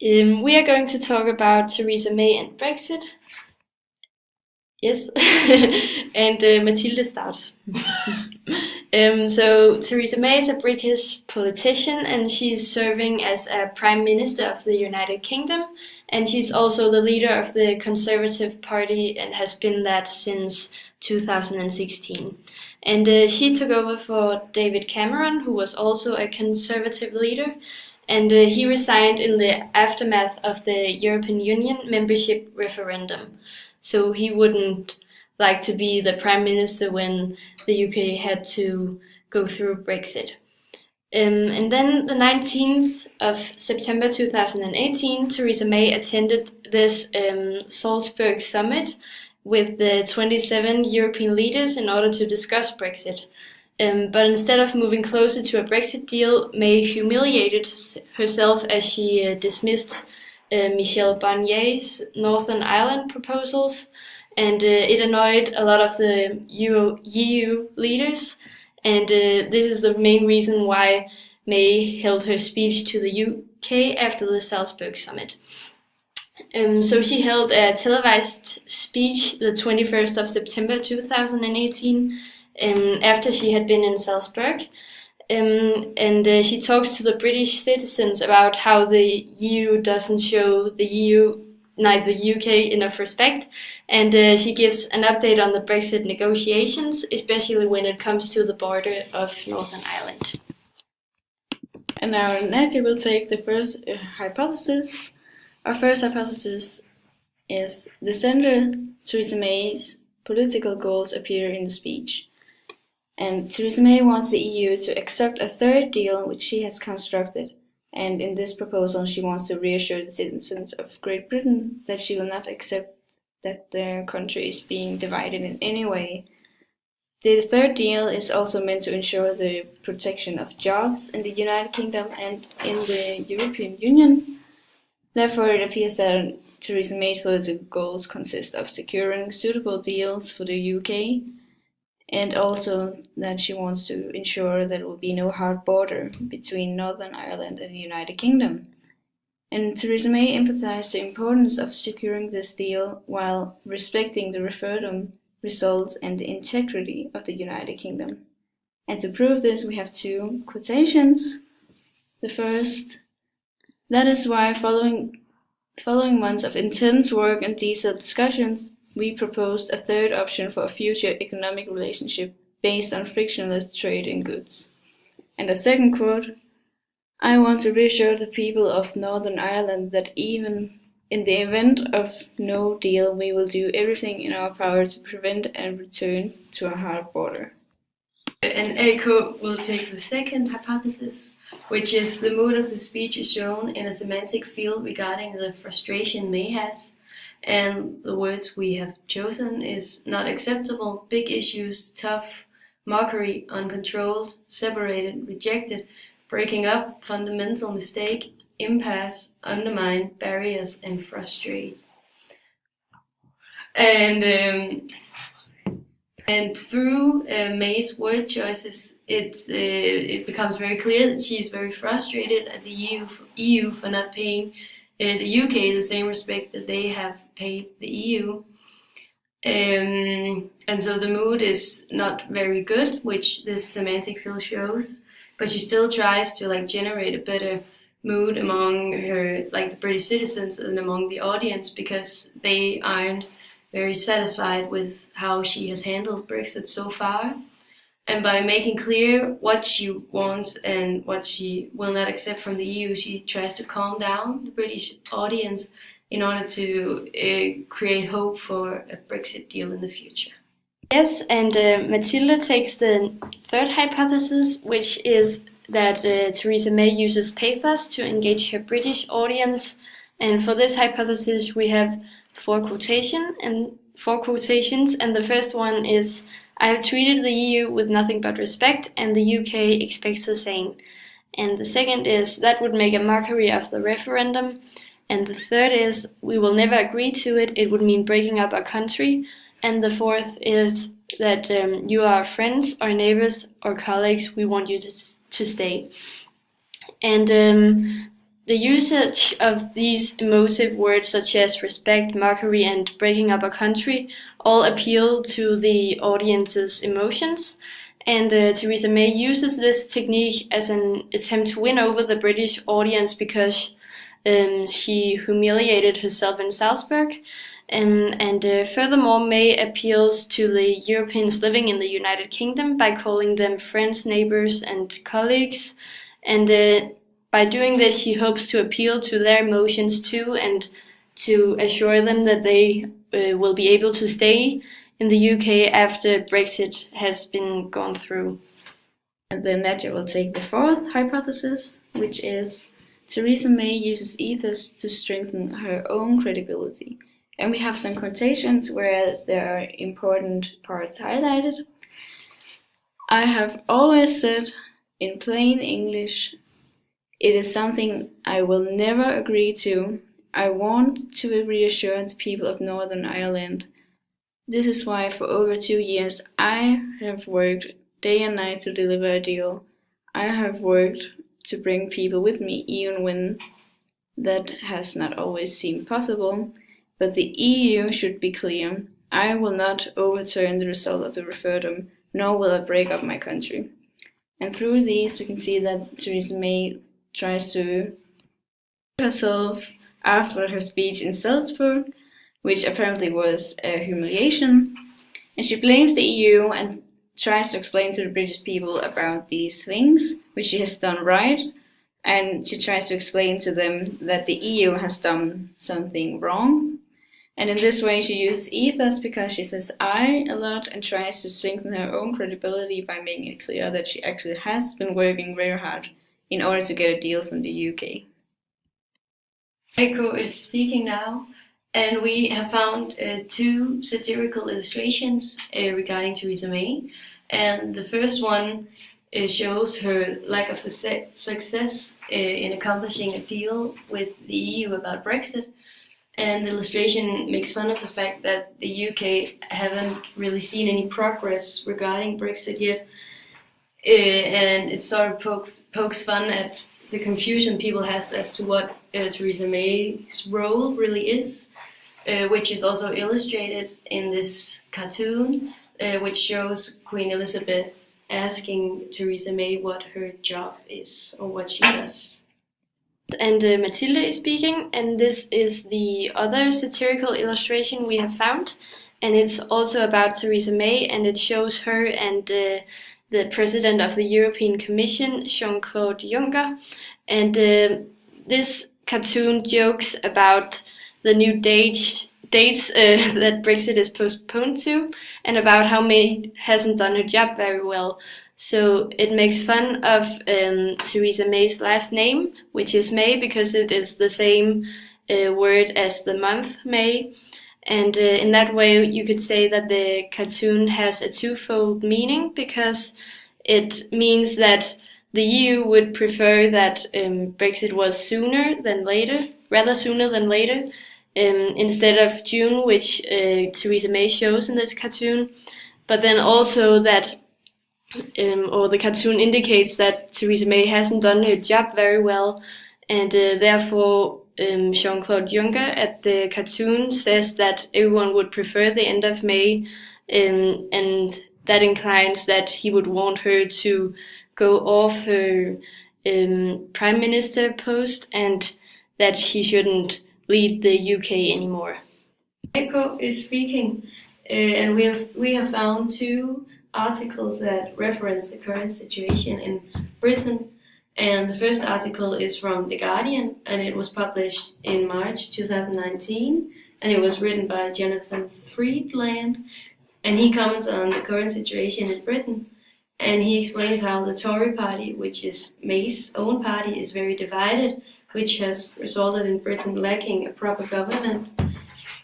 We are going to talk about Theresa May and Brexit. Yes, and Mathilde starts. So Theresa May is a British politician, and she's serving as a Prime Minister of the United Kingdom, and she's also the leader of the Conservative Party and has been that since 2016. And she took over for David Cameron, who was also a Conservative leader, and he resigned in the aftermath of the European Union membership referendum. So he wouldn't like to be the Prime Minister when the UK had to go through Brexit. And then the 19th of September 2018, Theresa May attended this Salzburg summit with the 27 European leaders in order to discuss Brexit. But instead of moving closer to a Brexit deal, May humiliated herself as she dismissed Michel Barnier's Northern Ireland proposals, and it annoyed a lot of the EU leaders, and this is the main reason why May held her speech to the UK after the Salzburg summit. So she held a televised speech the 21st of September 2018 after she had been in Salzburg. And she talks to the British citizens about how the EU doesn't show the UK enough respect, and she gives an update on the Brexit negotiations, especially when it comes to the border of Northern Ireland. And now Nadia will take the first hypothesis. Our first hypothesis is the center Theresa May's political goals appear in the speech. And Theresa May wants the EU to accept a third deal which she has constructed. And in this proposal, she wants to reassure the citizens of Great Britain that she will not accept that their country is being divided in any way. The third deal is also meant to ensure the protection of jobs in the United Kingdom and in the European Union. Therefore, it appears that Theresa May's political goals consist of securing suitable deals for the UK, and also that she wants to ensure there will be no hard border between Northern Ireland and the United Kingdom. And Theresa May emphasized the importance of securing this deal while respecting the referendum results and the integrity of the United Kingdom. And to prove this, we have two quotations. The first, that is why following months of intense work and detailed discussions, we proposed a third option for a future economic relationship based on frictionless trade in goods. And a second quote, I want to reassure the people of Northern Ireland that even in the event of no deal, we will do everything in our power to prevent a return to a hard border. And Eriko will take the second hypothesis, which is the mood of the speech is shown in a semantic field regarding the frustration May has. And the words we have chosen is not acceptable, big issues, tough, mockery, uncontrolled, separated, rejected, breaking up, fundamental mistake, impasse, undermine, barriers, and frustrate. And through May's word choices, it becomes very clear that she is very frustrated at the EU for not paying the UK the same respect that they have paid the EU. And so the mood is not very good, which this semantic field shows, but she still tries to generate a better mood among her, the British citizens and among the audience, because they aren't very satisfied with how she has handled Brexit so far. And by making clear what she wants and what she will not accept from the EU, she tries to calm down the British audience in order to create hope for a Brexit deal in the future. Yes, and Mathilde takes the third hypothesis, which is that Theresa May uses pathos to engage her British audience. And for this hypothesis, we have four quotations, and the first one is, I have treated the EU with nothing but respect, and the UK expects the same. And the second is, that would make a mockery of the referendum. And the third is, we will never agree to it, it would mean breaking up our country. And the fourth is that you are friends or neighbors or colleagues, we want you to stay. And The usage of these emotive words such as respect, mockery, and breaking up a country all appeal to the audience's emotions, and Theresa May uses this technique as an attempt to win over the British audience because she humiliated herself in Salzburg. Furthermore, May appeals to the Europeans living in the United Kingdom by calling them friends, neighbors, and colleagues. And by doing this, she hopes to appeal to their emotions too and to assure them that they will be able to stay in the UK after Brexit has been gone through. And then Nadja will take the fourth hypothesis, which is Theresa May uses ethos to strengthen her own credibility. And we have some quotations where there are important parts highlighted. I have always said, in plain English, it is something I will never agree to. I want to reassure the people of Northern Ireland. This is why for over 2 years I have worked day and night to deliver a deal. I have worked to bring people with me, even when that has not always seemed possible. But the EU should be clear. I will not overturn the result of the referendum, nor will I break up my country. And through these we can see that Theresa May tries to herself after her speech in Salzburg, which apparently was a humiliation, and she blames the EU and tries to explain to the British people about these things, which she has done right, and she tries to explain to them that the EU has done something wrong. And in this way she uses ethos because she says I a lot and tries to strengthen her own credibility by making it clear that she actually has been working very hard in order to get a deal from the UK. Eiko is speaking now, and we have found 2 satirical illustrations regarding Theresa May. And the first one shows her lack of success in accomplishing a deal with the EU about Brexit. And the illustration makes fun of the fact that the UK haven't really seen any progress regarding Brexit yet. And it sort of pokes fun at the confusion people have as to what Theresa May's role really is, which is also illustrated in this cartoon, which shows Queen Elizabeth asking Theresa May what her job is or what she does. And Mathilde is speaking, and this is the other satirical illustration we have found, and it's also about Theresa May, and it shows her and the President of the European Commission, Jean-Claude Juncker, and this cartoon jokes about the new dates that Brexit is postponed to, and about how May hasn't done her job very well. So it makes fun of Theresa May's last name, which is May, because it is the same word as the month May. And in that way, you could say that the cartoon has a twofold meaning, because it means that the EU would prefer that Brexit was rather sooner than later, instead of June, which Theresa May shows in this cartoon. But then also that or the cartoon indicates that Theresa May hasn't done her job very well, and therefore Jean-Claude Juncker at the cartoon says that everyone would prefer the end of May, and that inclines that he would want her to go off her prime minister post and that she shouldn't lead the UK anymore. Echo is speaking, and we have found 2 articles that reference the current situation in Britain. And the first article is from The Guardian, and it was published in March 2019, and it was written by Jonathan Friedland, and he comments on the current situation in Britain, and he explains how the Tory party, which is May's own party, is very divided, which has resulted in Britain lacking a proper government,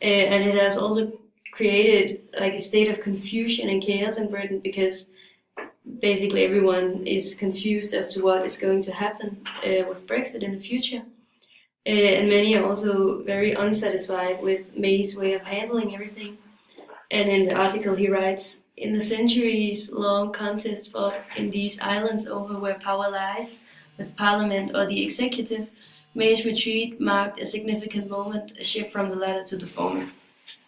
and it has also created like a state of confusion and chaos in Britain, because basically everyone is confused as to what is going to happen with Brexit in the future. And many are also very unsatisfied with May's way of handling everything. And in the article he writes, in the centuries-long contest fought in these islands over where power lies, with Parliament or the executive, May's retreat marked a significant moment, a shift from the latter to the former.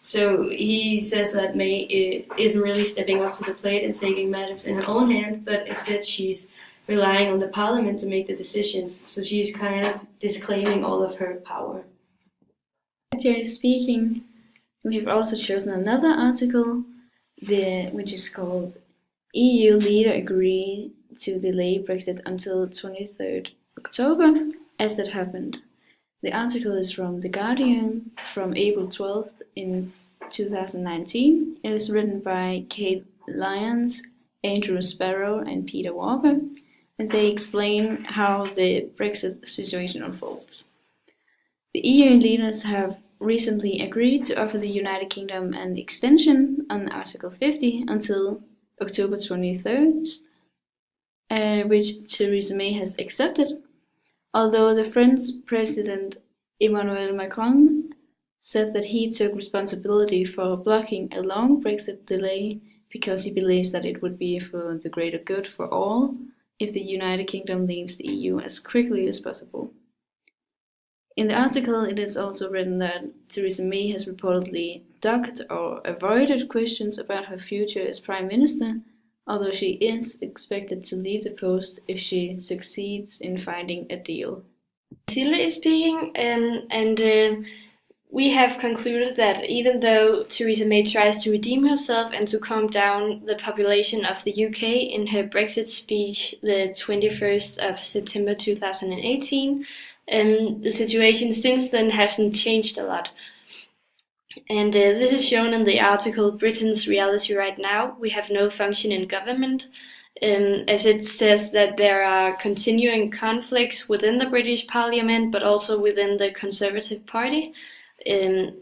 So he says that May isn't really stepping up to the plate and taking matters in her own hand, but instead she's relying on the parliament to make the decisions. So she's kind of disclaiming all of her power. Generally speaking, we've also chosen another article, which is called EU Leader Agree to Delay Brexit until 23rd October, as it happened. The article is from The Guardian from April 12th in 2019. It is written by Kate Lyons, Andrew Sparrow, and Peter Walker, and they explain how the Brexit situation unfolds. The EU leaders have recently agreed to offer the United Kingdom an extension on Article 50 until October 23rd, which Theresa May has accepted, although the French President Emmanuel Macron said that he took responsibility for blocking a long Brexit delay because he believes that it would be for the greater good for all if the United Kingdom leaves the EU as quickly as possible. In the article, it is also written that Theresa May has reportedly ducked or avoided questions about her future as Prime Minister, although she is expected to leave the post if she succeeds in finding a deal. Tilde is speaking, and we have concluded that even though Theresa May tries to redeem herself and to calm down the population of the UK in her Brexit speech the 21st of September 2018, the situation since then hasn't changed a lot. And this is shown in the article Britain's Reality Right Now. We have no function in government, as it says that there are continuing conflicts within the British Parliament, but also within the Conservative Party,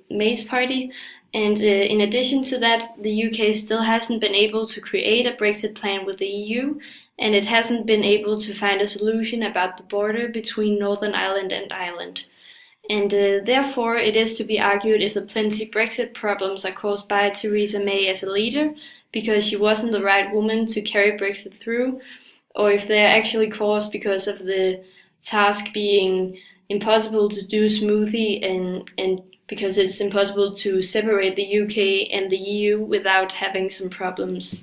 May's party. And in addition to that, the UK still hasn't been able to create a Brexit plan with the EU, and it hasn't been able to find a solution about the border between Northern Ireland and Ireland. And therefore, it is to be argued if the plenty Brexit problems are caused by Theresa May as a leader, because she wasn't the right woman to carry Brexit through, or if they are actually caused because of the task being impossible to do smoothly and because it's impossible to separate the UK and the EU without having some problems.